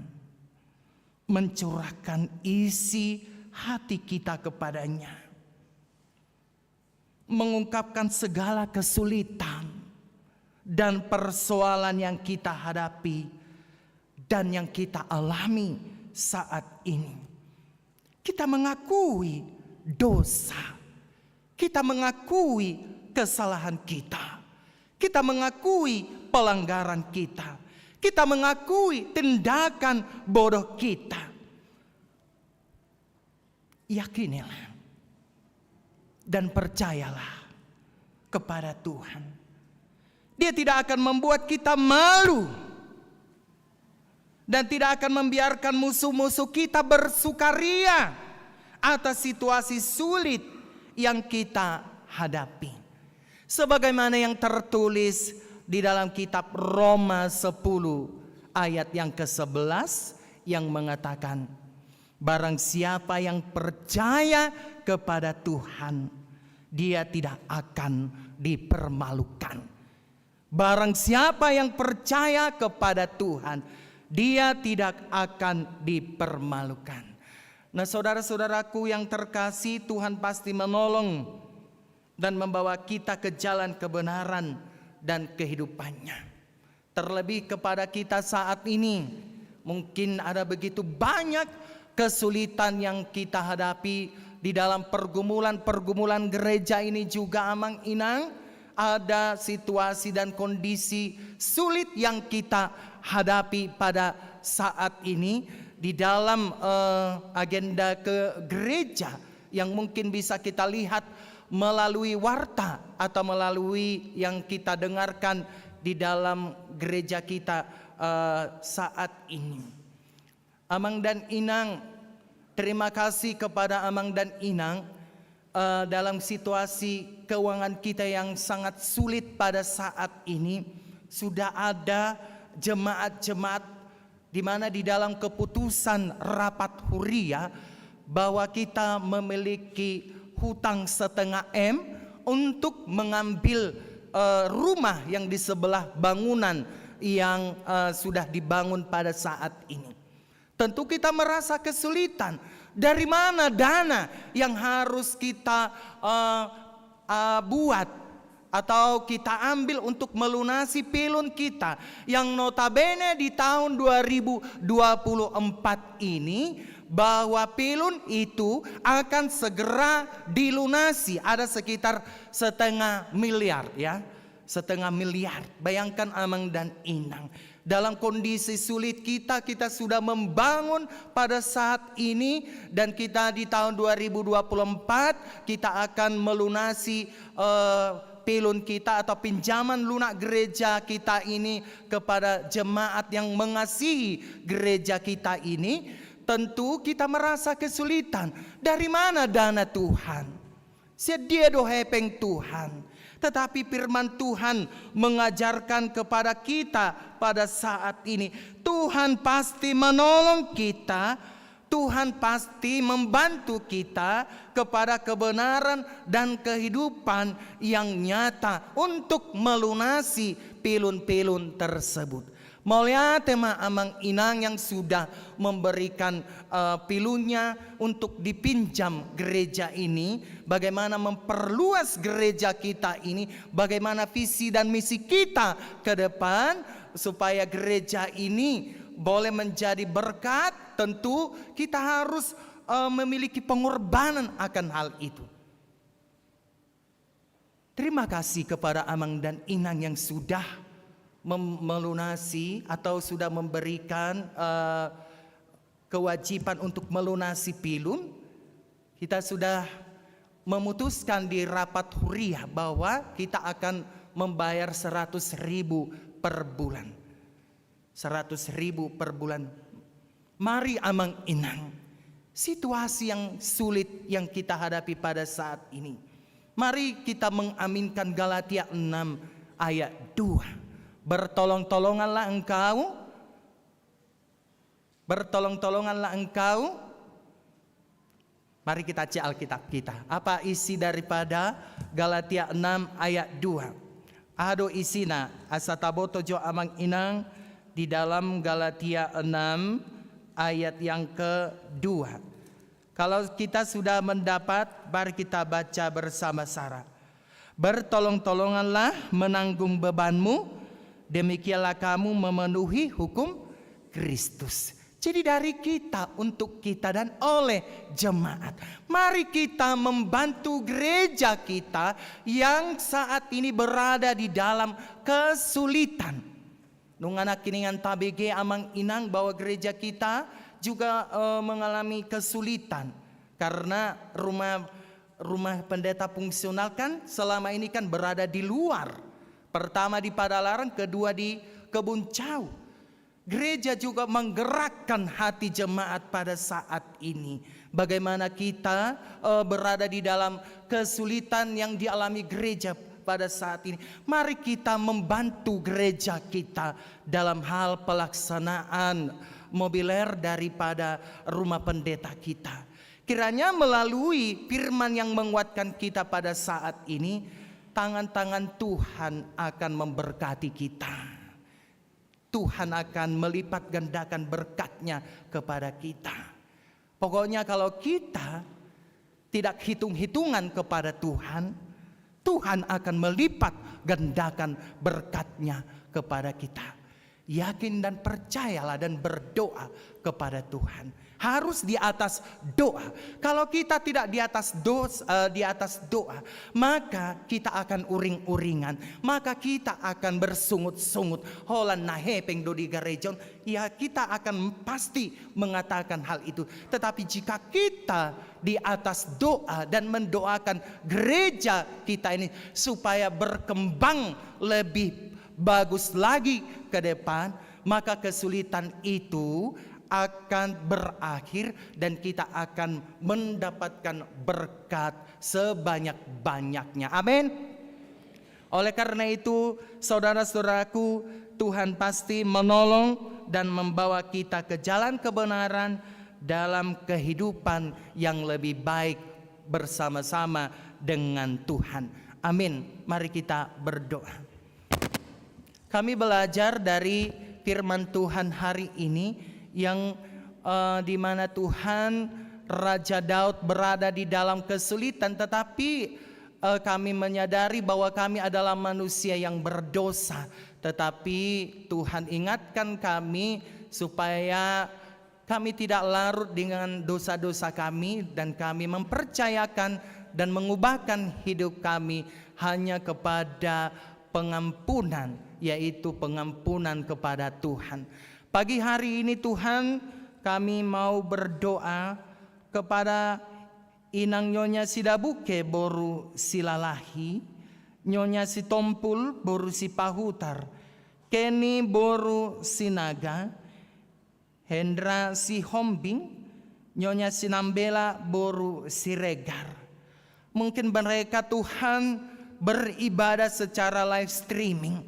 mencurahkan isi hati kita kepadanya, mengungkapkan segala kesulitan dan persoalan yang kita hadapi dan yang kita alami saat ini. Kita mengakui dosa, kita mengakui kesalahan kita, kita mengakui pelanggaran kita, kita mengakui tindakan bodoh kita. Yakinilah dan percayalah kepada Tuhan. Dia tidak akan membuat kita malu dan tidak akan membiarkan musuh-musuh kita bersukaria atas situasi sulit yang kita hadapi. Sebagaimana yang tertulis di dalam kitab Roma 10 ayat yang ke-11 yang mengatakan, barang siapa yang percaya kepada Tuhan, dia tidak akan dipermalukan. Barang siapa yang percaya kepada Tuhan, dia tidak akan dipermalukan. Nah, saudara-saudaraku yang terkasih, Tuhan pasti menolong dan membawa kita ke jalan kebenaran dan kehidupannya. Terlebih kepada kita saat ini, mungkin ada begitu banyak kesulitan yang kita hadapi di dalam pergumulan gereja ini juga, Amang Inang. Ada situasi dan kondisi sulit yang kita hadapi pada saat ini di dalam agenda ke gereja yang mungkin bisa kita lihat melalui warta atau melalui yang kita dengarkan di dalam gereja kita saat ini. Amang dan Inang, terima kasih kepada Amang dan Inang dalam situasi keuangan kita yang sangat sulit pada saat ini. Sudah ada jemaat-jemaat di mana di dalam keputusan rapat huria bahwa kita memiliki hutang 1,5 M untuk mengambil rumah yang di sebelah bangunan yang sudah dibangun pada saat ini. Tentu kita merasa kesulitan. Dari mana dana yang harus kita buat atau kita ambil untuk melunasi pilun kita yang notabene di tahun 2024 ini bahwa pilun itu akan segera dilunasi, ada sekitar 0,5 miliar ya, 0,5 miliar. Bayangkan Amang dan Inang, dalam kondisi sulit kita sudah membangun pada saat ini, dan kita di tahun 2024 kita akan melunasi pilun kita atau pinjaman lunak gereja kita ini kepada jemaat yang mengasihi gereja kita ini. Tentu kita merasa kesulitan. Dari mana dana Tuhan? Sedia dohepeng Tuhan. Tetapi firman Tuhan mengajarkan kepada kita pada saat ini, Tuhan pasti menolong kita, Tuhan pasti membantu kita kepada kebenaran dan kehidupan yang nyata untuk melunasi pilun-pilun tersebut. Mulia tema Amang Inang yang sudah memberikan pilunnya untuk dipinjam gereja ini, bagaimana memperluas gereja kita ini, bagaimana visi dan misi kita ke depan supaya gereja ini boleh menjadi berkat. Tentu kita harus memiliki pengorbanan akan hal itu. Terima kasih kepada Amang dan Inang yang sudah melunasi atau sudah memberikan kewajiban untuk melunasi pilun. Kita sudah memutuskan di rapat huria bahwa kita akan membayar 100.000 per bulan. 100.000 per bulan. Mari Amang Inang, situasi yang sulit yang kita hadapi pada saat ini, mari kita mengaminkan Galatia 6 ayat 2. Bertolong-tolonganlah engkau. Mari kita cek Alkitab kita. Apa isi daripada Galatia 6 ayat 2? Ado isina asataboto jo Amang Inang di dalam Galatia 6 ayat yang kedua. Kalau kita sudah mendapat, mari kita baca bersama-sama. Bertolong-tolonganlah menanggung bebanmu demikianlah kamu memenuhi hukum Kristus. Jadi dari kita, untuk kita dan oleh jemaat, mari kita membantu gereja kita yang saat ini berada di dalam kesulitan. Nungana kiningan tabege amang inang bahwa gereja kita juga mengalami kesulitan karena rumah pendeta fungsional kan selama ini kan berada di luar. Pertama di Padalarang, kedua di Kebun Cau. Gereja juga menggerakkan hati jemaat pada saat ini. Bagaimana kita berada di dalam kesulitan yang dialami gereja pada saat ini. Mari kita membantu gereja kita dalam hal pelaksanaan mobiler daripada rumah pendeta kita. Kiranya melalui firman yang menguatkan kita pada saat ini, tangan-tangan Tuhan akan memberkati kita. Tuhan akan melipat gandakan berkat-Nya kepada kita. Pokoknya kalau kita tidak hitung-hitungan kepada Tuhan, Tuhan akan melipat gandakan berkat-Nya kepada kita. Yakin dan percayalah dan berdoa kepada Tuhan. Harus di atas doa. Kalau kita tidak di atas doa, maka kita akan uring-uringan, maka kita akan bersungut-sungut. Holan nahepeng dodi garejon, ya kita akan pasti mengatakan hal itu. Tetapi jika kita di atas doa dan mendoakan gereja kita ini supaya berkembang lebih bagus lagi ke depan, maka kesulitan itu akan berakhir dan kita akan mendapatkan berkat sebanyak-banyaknya. Amin. Oleh karena itu, saudara-saudaraku, Tuhan pasti menolong dan membawa kita ke jalan kebenaran dalam kehidupan yang lebih baik bersama-sama dengan Tuhan. Amin. Mari kita berdoa. Kami belajar dari firman Tuhan hari ini yang di mana Tuhan Raja Daud berada di dalam kesulitan, tetapi kami menyadari bahwa kami adalah manusia yang berdosa. Tetapi Tuhan ingatkan kami supaya kami tidak larut dengan dosa-dosa kami, dan kami mempercayakan dan mengubahkan hidup kami hanya kepada pengampunan, yaitu pengampunan kepada Tuhan. Pagi hari ini Tuhan, kami mau berdoa kepada Inang Nyonya Sidabuke boru silalahi, Nyonya Sitompul boru sipahutar, Kenny boru sinaga, Hendra Sihombing, Nyonya Sinambela boru siregar. Mungkin mereka Tuhan beribadah secara live streaming,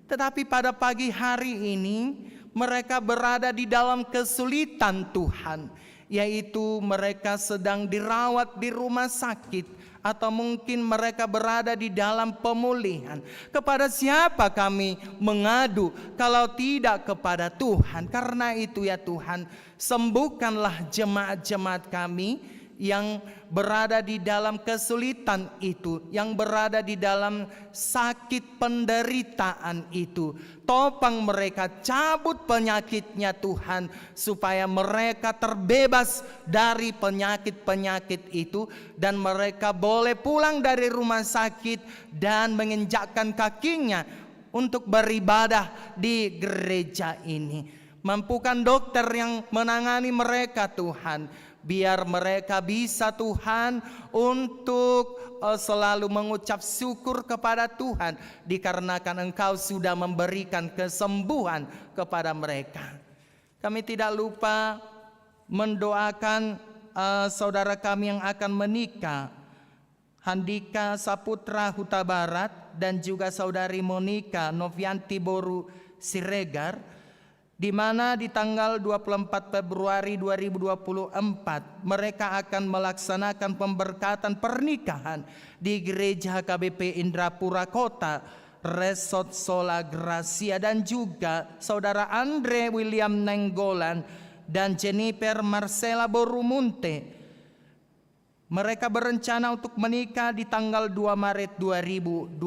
tetapi pada pagi hari ini mereka berada di dalam kesulitan Tuhan, yaitu mereka sedang dirawat di rumah sakit, atau mungkin mereka berada di dalam pemulihan. Kepada siapa kami mengadu kalau tidak kepada Tuhan? Karena itu ya Tuhan, sembuhkanlah jemaat-jemaat kami yang berada di dalam kesulitan itu, yang berada di dalam sakit penderitaan itu. Topang mereka, cabut penyakitnya Tuhan, supaya mereka terbebas dari penyakit-penyakit itu, dan mereka boleh pulang dari rumah sakit dan menginjakkan kakinya untuk beribadah di gereja ini. Mampukan dokter yang menangani mereka Tuhan, biar mereka bisa Tuhan untuk selalu mengucap syukur kepada Tuhan, dikarenakan Engkau sudah memberikan kesembuhan kepada mereka. Kami tidak lupa mendoakan saudara kami yang akan menikah, Handika Saputra Huta Barat, dan juga saudari Monika Novianti Boru Siregar, di mana di tanggal 24 Februari 2024 mereka akan melaksanakan pemberkatan pernikahan di Gereja KBP Indrapura Kota, Resort Sola Gracia, dan juga saudara Andre William Nenggolan dan Jennifer Marcela Borumunte. Mereka berencana untuk menikah di tanggal 2 Maret 2024.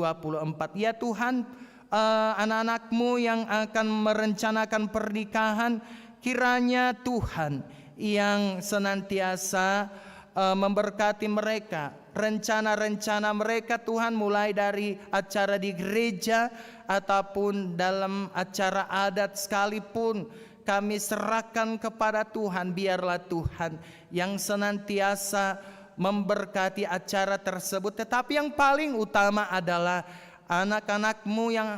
Ya Tuhan, anak-anak-Mu yang akan merencanakan pernikahan, kiranya Tuhan yang senantiasa memberkati mereka, rencana-rencana mereka Tuhan, mulai dari acara di gereja ataupun dalam acara adat sekalipun, kami serahkan kepada Tuhan. Biarlah Tuhan yang senantiasa memberkati acara tersebut. Tetapi yang paling utama adalah anak-anak-Mu yang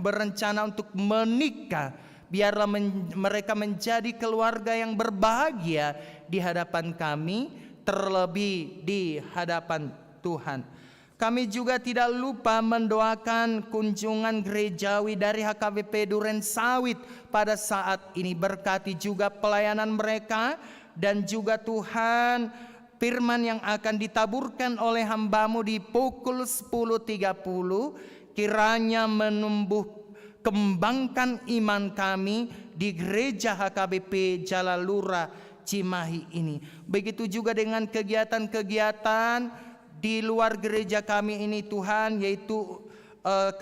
berencana untuk menikah. Biarlah mereka menjadi keluarga yang berbahagia di hadapan kami, terlebih di hadapan Tuhan. Kami juga tidak lupa mendoakan kunjungan gerejawi dari HKBP Duren Sawit pada saat ini. Berkati juga pelayanan mereka, dan juga Tuhan, firman yang akan ditaburkan oleh hamba-Mu di pukul 10.30 kiranya menumbuh kembangkan iman kami di gereja HKBP Jalalura Cimahi ini. Begitu juga dengan kegiatan-kegiatan di luar gereja kami ini Tuhan, yaitu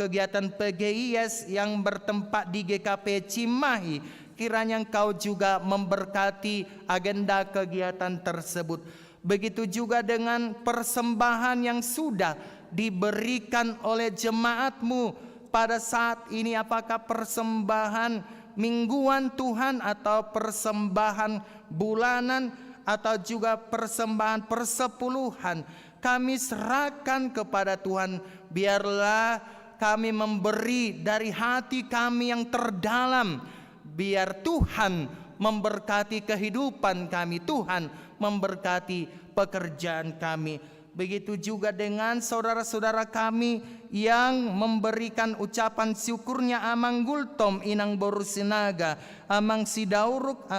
kegiatan PGIS yang bertempat di GKP Cimahi. Kiranya Engkau juga memberkati agenda kegiatan tersebut. Begitu juga dengan persembahan yang sudah diberikan oleh jemaat-Mu pada saat ini, apakah persembahan mingguan Tuhan atau persembahan bulanan atau juga persembahan persepuluhan, kami serahkan kepada Tuhan. Biarlah kami memberi dari hati kami yang terdalam. Biar Tuhan memberkati kehidupan kami, Tuhan memberkati pekerjaan kami. Begitu juga dengan saudara-saudara kami yang memberikan ucapan syukurnya, Amang Gultom Inang Borusinaga, Amang Sidauruk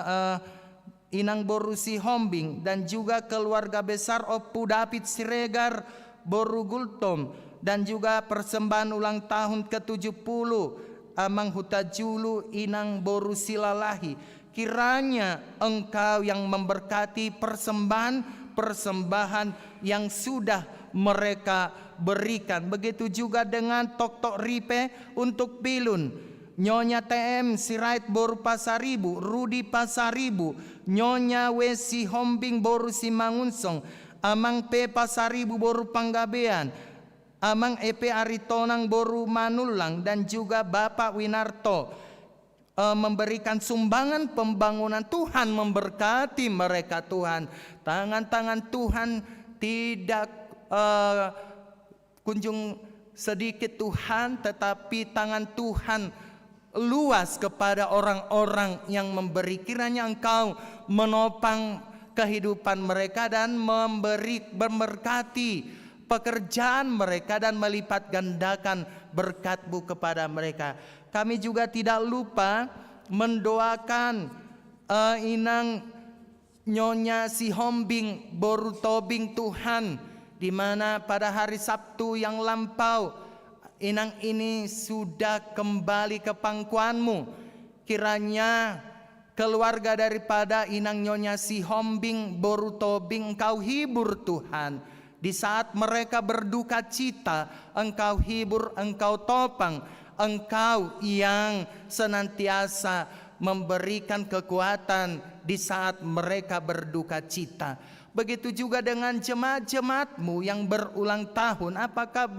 Inang Borusi Hombing, dan juga keluarga besar Opu David Siregar Boru Gultom, dan juga persembahan ulang tahun ke-70 Amang Hutajulu Inang Boru Silalahi. Kiranya Engkau yang memberkati persembahan yang sudah mereka berikan. Begitu juga dengan Tok Ripe untuk Pilun, Nyonya TM Sirait Boru Pasaribu, Rudi Pasaribu, Nyonya Wesi Hombing Boru Simangunsong, Amang P Pasaribu Boru Panggabean, Amang EP Aritonang Boru Manulang, dan juga Bapak Winarto memberikan sumbangan pembangunan. Tuhan memberkati mereka Tuhan. Tangan-tangan Tuhan tidak kunjung sedikit Tuhan, tetapi tangan Tuhan luas kepada orang-orang yang memberi. Kiranya Engkau menopang kehidupan mereka dan memberkati pekerjaan mereka dan melipat gandakan berkat-Mu kepada mereka. Kami juga tidak lupa mendoakan Inang Nyonya Si Hombing Boru Tobing Tuhan, di mana pada hari Sabtu yang lampau Inang ini sudah kembali ke pangkuan-Mu. Kiranya keluarga daripada Inang Nyonya Si Hombing Boru Tobing Engkau hibur Tuhan. Di saat mereka berduka cita, Engkau hibur, Engkau topang, Engkau yang senantiasa memberikan kekuatan di saat mereka berduka cita. Begitu juga dengan jemaat-jemaat-Mu yang berulang tahun. Apakah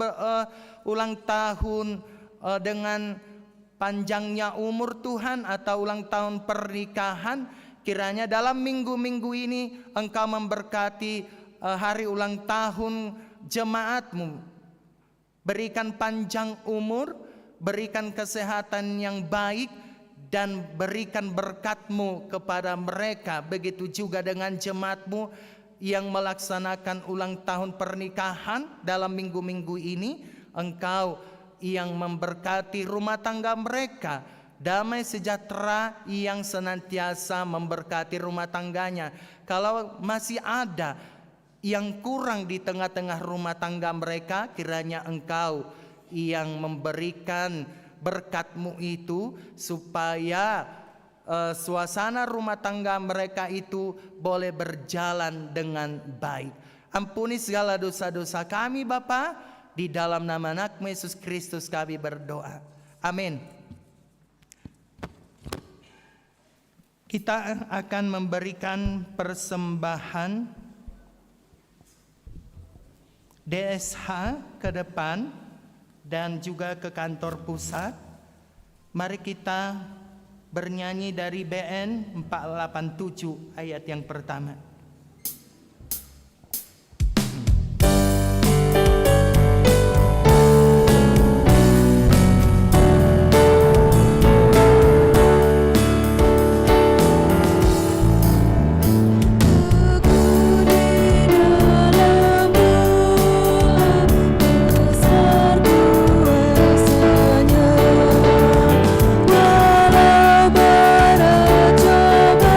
ulang tahun dengan panjangnya umur Tuhan atau ulang tahun pernikahan? Kiranya dalam minggu-minggu ini Engkau memberkati hari ulang tahun jemaat-Mu. Berikan panjang umur, berikan kesehatan yang baik, dan berikan berkat-Mu kepada mereka. Begitu juga dengan jemaat-Mu yang melaksanakan ulang tahun pernikahan dalam minggu-minggu ini. Engkau yang memberkati rumah tangga mereka, damai sejahtera yang senantiasa memberkati rumah tangganya. Kalau masih ada yang kurang di tengah-tengah rumah tangga mereka, kiranya Engkau yang memberikan berkat-Mu itu, supaya suasana rumah tangga mereka itu boleh berjalan dengan baik. Ampuni segala dosa-dosa kami Bapa, Di dalam nama anak Yesus Kristus kami berdoa. Amin. Kita akan memberikan persembahan DSH ke depan dan juga ke kantor pusat. Mari kita bernyanyi dari BN 487 ayat yang pertama. Walau bercobaan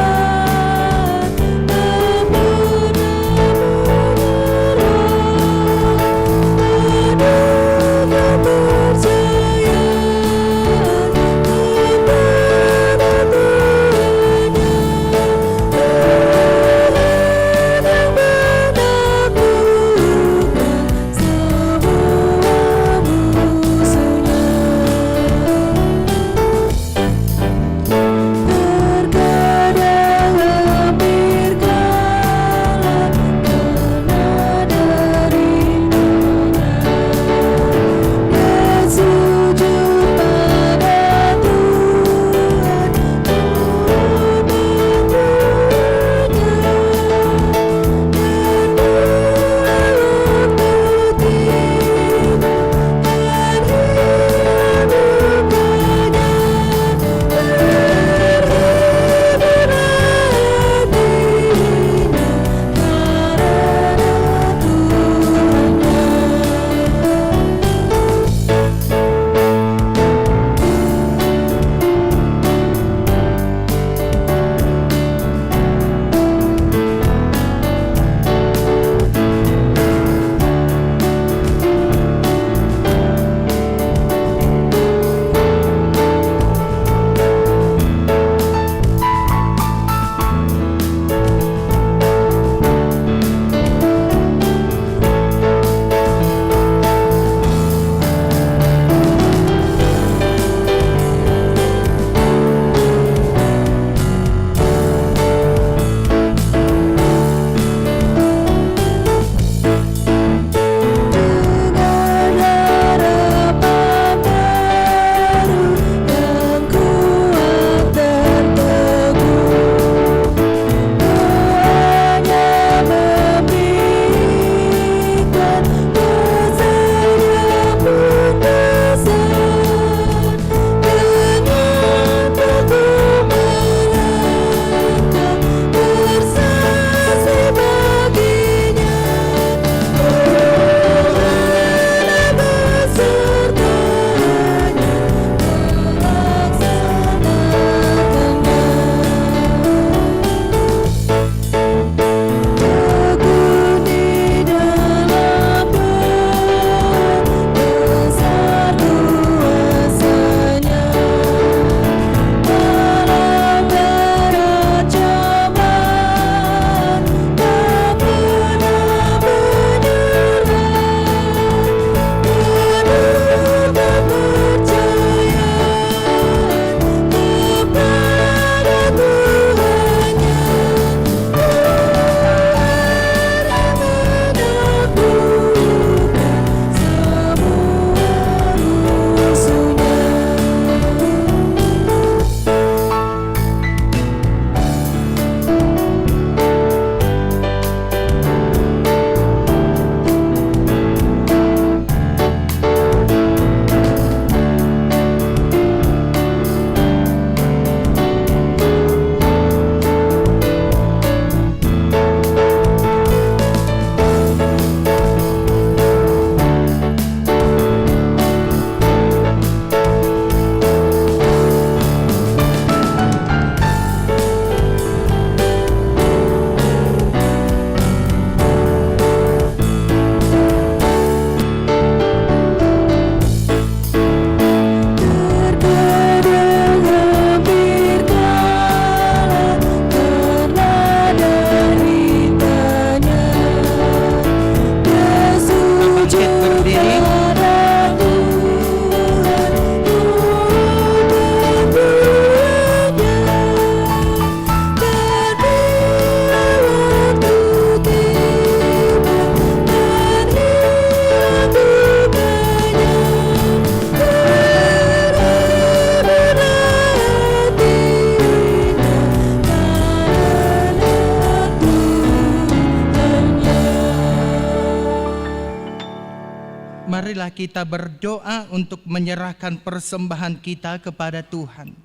marilah kita berdoa untuk menyerahkan persembahan kita kepada Tuhan.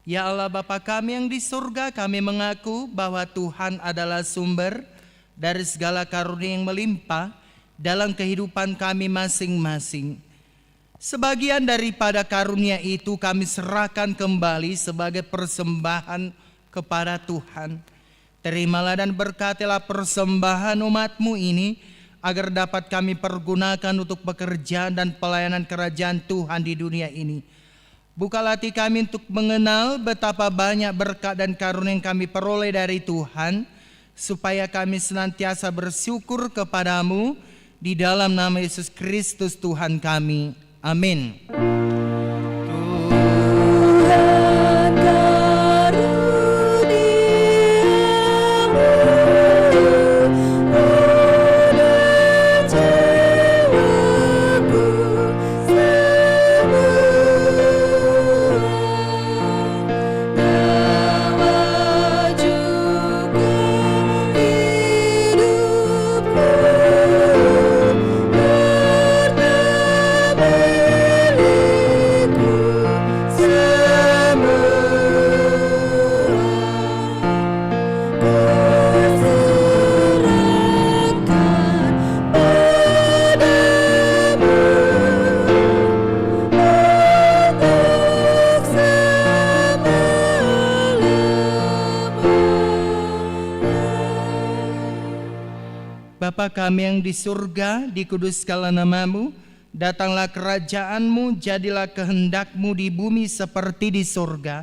Ya Allah Bapa kami yang di surga, kami mengaku bahwa Tuhan adalah sumber dari segala karunia yang melimpah dalam kehidupan kami masing-masing. Sebagian daripada karunia itu kami serahkan kembali sebagai persembahan kepada Tuhan. Terimalah dan berkatilah persembahan umat-Mu ini, agar dapat kami pergunakan untuk pekerjaan dan pelayanan kerajaan Tuhan di dunia ini. Bukalah hati kami untuk mengenal betapa banyak berkat dan karunia yang kami peroleh dari Tuhan, supaya kami senantiasa bersyukur kepadamu di dalam nama Yesus Kristus Tuhan kami. Amin. Tuhan karuniamu oleh jiwaku semua, bawa juga hidupku Bapa kami yang di surga, dikuduskanlah nama-Mu, datanglah kerajaan-Mu, jadilah kehendak-Mu di bumi seperti di surga.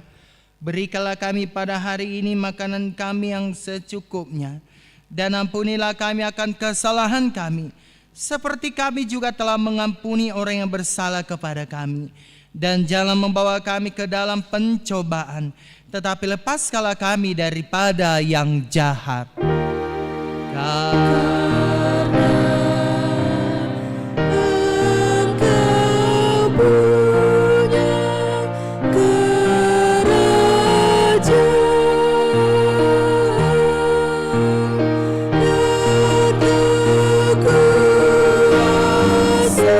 Berikanlah kami pada hari ini makanan kami yang secukupnya, dan ampunilah kami akan kesalahan kami, seperti kami juga telah mengampuni orang yang bersalah kepada kami. Dan jangan membawa kami ke dalam pencobaan, tetapi lepaskanlah kami daripada yang jahat. Engkau punya kerajaan dan kuasa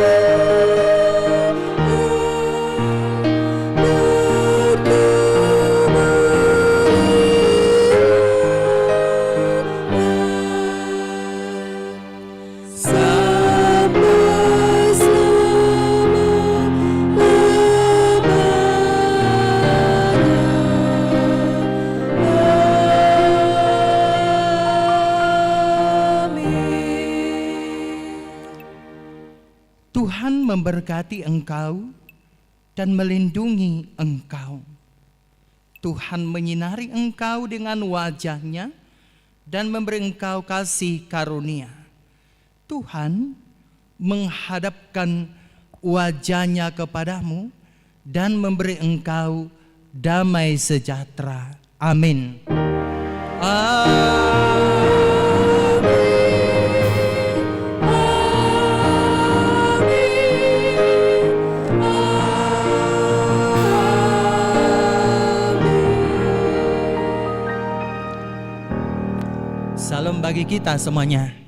Tuhan memberkati engkau dan melindungi engkau. Tuhan menyinari engkau dengan wajah-Nya dan memberi engkau kasih karunia. Tuhan menghadapkan wajah-Nya kepadamu dan memberi engkau damai sejahtera. Amin. Salam bagi kita semuanya.